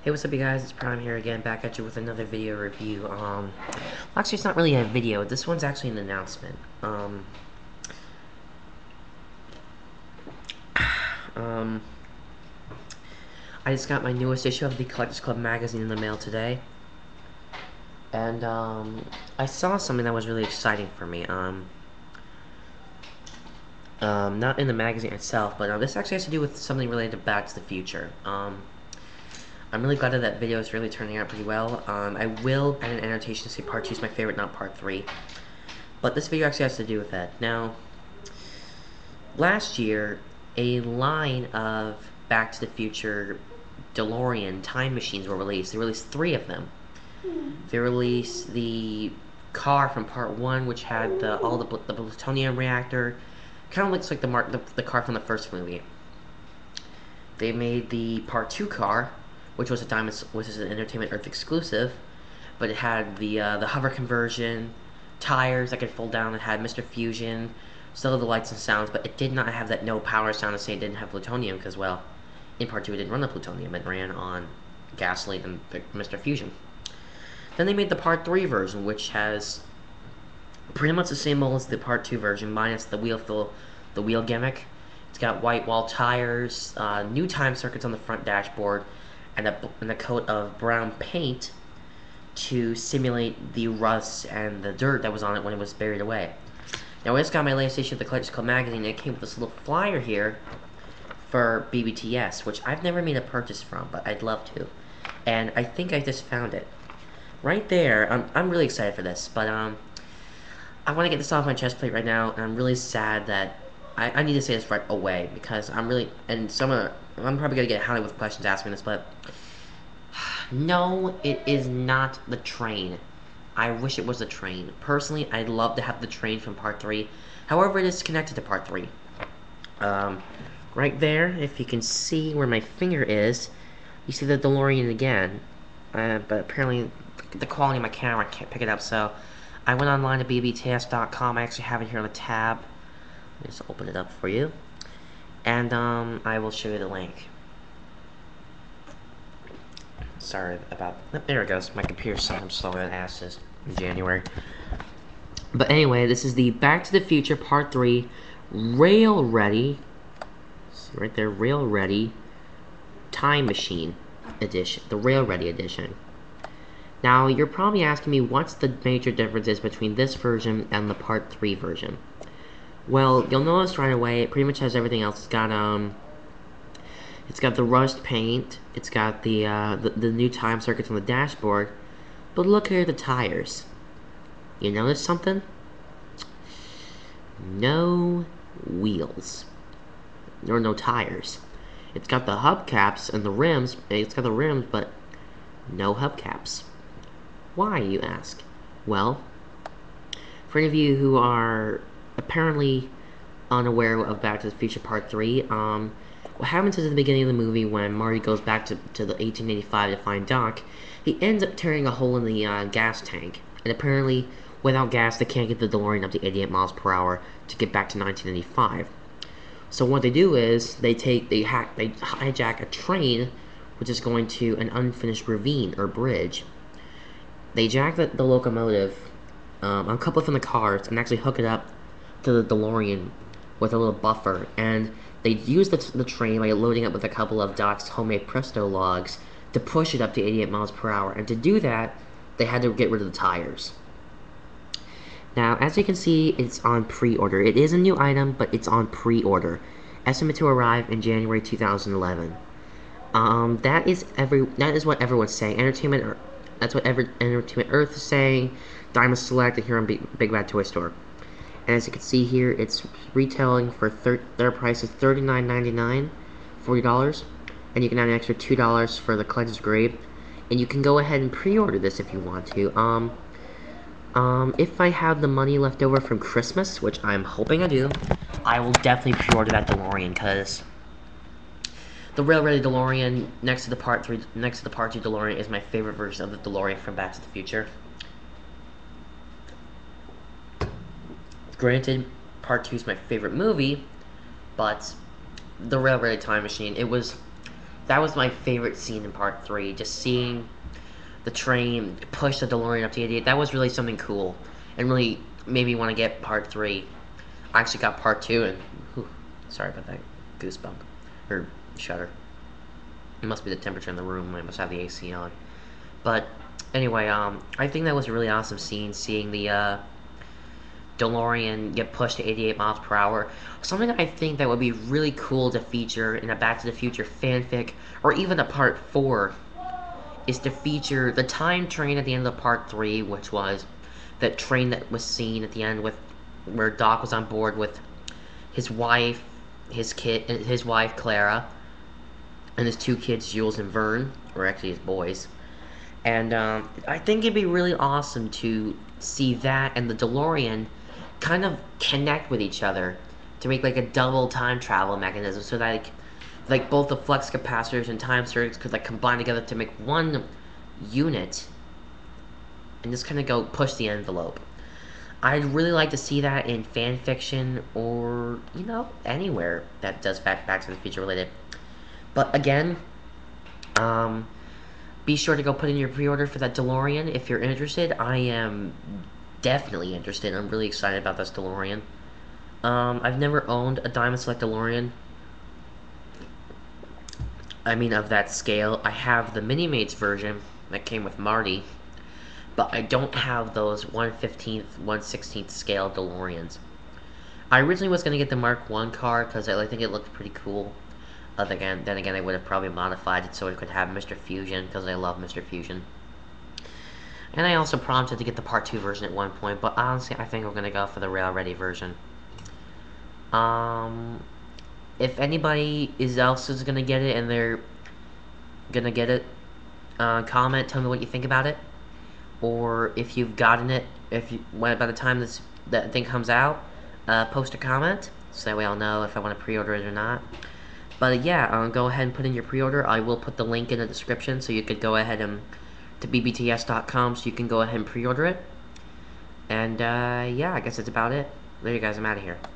Hey, what's up, you guys? It's Prime here again, back at you with another video review. Actually, it's not really a video. This one's actually an announcement. I just got my newest issue of the Collectors Club magazine in the mail today, and I saw something that was really exciting for me. Not in the magazine itself, but this actually has to do with something related to Back to the Future. I'm really glad that video is really turning out pretty well. I will add an annotation to say part 2 is my favorite, not part 3. But this video actually has to do with that. Now, last year, a line of Back to the Future DeLorean time machines were released. They released 3 of them. They released the car from part 1, which had the plutonium reactor. Kind of looks like the car from the first movie. They made the part 2 car, which was an Entertainment Earth exclusive, but it had the hover conversion, tires that could fold down. It had Mr. Fusion, still had the lights and sounds, but it did not have that no power sound to say it didn't have plutonium, because, well, in part 2 it didn't run on plutonium, it ran on gasoline and Mr. Fusion. Then they made the part 3 version, which has pretty much the same mold as the part 2 version, minus the wheel gimmick. It's got white wall tires, new time circuits on the front dashboard, and a coat of brown paint to simulate the rust and the dirt that was on it when it was buried away. Now, I just got my latest issue of the Collectors Club magazine, and it came with this little flyer here for BBTS, which I've never made a purchase from, but I'd love to. And I think I just found it. Right there, I'm really excited for this, but I want to get this off my chest plate right now, and I'm really sad that I need to say this right away, because I'm probably gonna get hounded with questions asking this, but no, it is not the train. I wish it was the train. Personally, I'd love to have the train from part 3. However, it is connected to part 3. Right there, if you can see where my finger is, you see the DeLorean again, but apparently the quality of my camera can't pick it up, so I went online to BBTS.com. I actually have it here on the tab. Let me just open it up for you, and I will show you the link. Sorry about that. There it goes. My computer's sometimes slower than asses in January. But anyway, this is the Back to the Future Part 3 Rail Ready. See right there, Rail Ready Time Machine Edition. The Rail Ready Edition. Now, you're probably asking me what's the major differences between this version and the Part 3 version. Well, you'll notice right away, it pretty much has everything else. It's got the rust paint, it's got the new time circuits on the dashboard, but look here at the tires. You notice something? No wheels. There are no tires. It's got the hubcaps and the rims, but no hubcaps. Why, you ask? Well, for any of you who are apparently unaware of Back to the Future Part 3, what happens is at the beginning of the movie when Marty goes back to the 1885 to find Doc, he ends up tearing a hole in the gas tank, and apparently without gas they can't get the DeLorean up to 88 miles per hour to get back to 1985. So what they do is they hijack a train which is going to an unfinished ravine or bridge. They jack the locomotive, uncouple it from the cars, and actually hook it up to the DeLorean with a little buffer, and they use the train by loading up with a couple of Doc's homemade Presto logs to push it up to 88 miles per hour, and to do that, they had to get rid of the tires. Now, as you can see, it's on pre-order. It is a new item, but it's on pre-order. Estimate to arrive in January 2011. That is what everyone's saying. That's what Entertainment Earth is saying. Diamond Select, and here on Big Bad Toy Store. And as you can see here, it's retailing for their price is $39.99, $40, and you can add an extra $2 for the collector's grade. And you can go ahead and pre-order this if you want to. If I have the money left over from Christmas, which I'm hoping I do, I will definitely pre-order that DeLorean, because the Rail Ready DeLorean next to the Part 2 DeLorean is my favorite version of the DeLorean from Back to the Future. Granted, Part 2 is my favorite movie, but the Rail Ready Time Machine, it was that was my favorite scene in Part 3. Just seeing the train push the DeLorean up to 88. That was really something cool, and really made me want to get Part 3. I actually got Part 2, and whew, sorry about that goosebump or shudder. It must be the temperature in the room. I must have the AC on. But anyway, I think that was a really awesome scene, seeing the DeLorean get pushed to 88 miles per hour. Something that I think that would be really cool to feature in a Back to the Future fanfic, or even a Part 4, is to feature the time train at the end of Part 3, which was that train that was seen at the end with where Doc was on board with his wife, his wife Clara, and his two kids Jules and Vern, or actually his boys. And I think it'd be really awesome to see that and the DeLorean kind of connect with each other to make like a double time travel mechanism, so that like both the flux capacitors and time circuits could like combine together to make one unit and just kind of go push the envelope. I'd really like to see that in fan fiction, or anywhere that does Back to the Future related. But again, be sure to go put in your pre-order for that DeLorean if you're interested. I am definitely interested. I'm really excited about this DeLorean. I've never owned a Diamond Select DeLorean. I mean, of that scale. I have the Mini-Mates version that came with Marty, but I don't have those 1/15th, 1/16th scale DeLoreans. I originally was going to get the Mark I car because I think it looked pretty cool. Then again, I would have probably modified it so it could have Mr. Fusion, because I love Mr. Fusion. And I also prompted to get the Part 2 version at one point, but honestly, I think we're going to go for the rail-ready version. If anybody else is going to get it and they're going to get it, comment, tell me what you think about it. Or if you've gotten it, by the time that thing comes out, post a comment, so that way I'll know if I want to pre-order it or not. But yeah, go ahead and put in your pre-order. I will put the link in the description, so you could go ahead and to bbts.com, so you can go ahead and pre-order it. And yeah, I guess that's about it. There you guys, I'm out of here.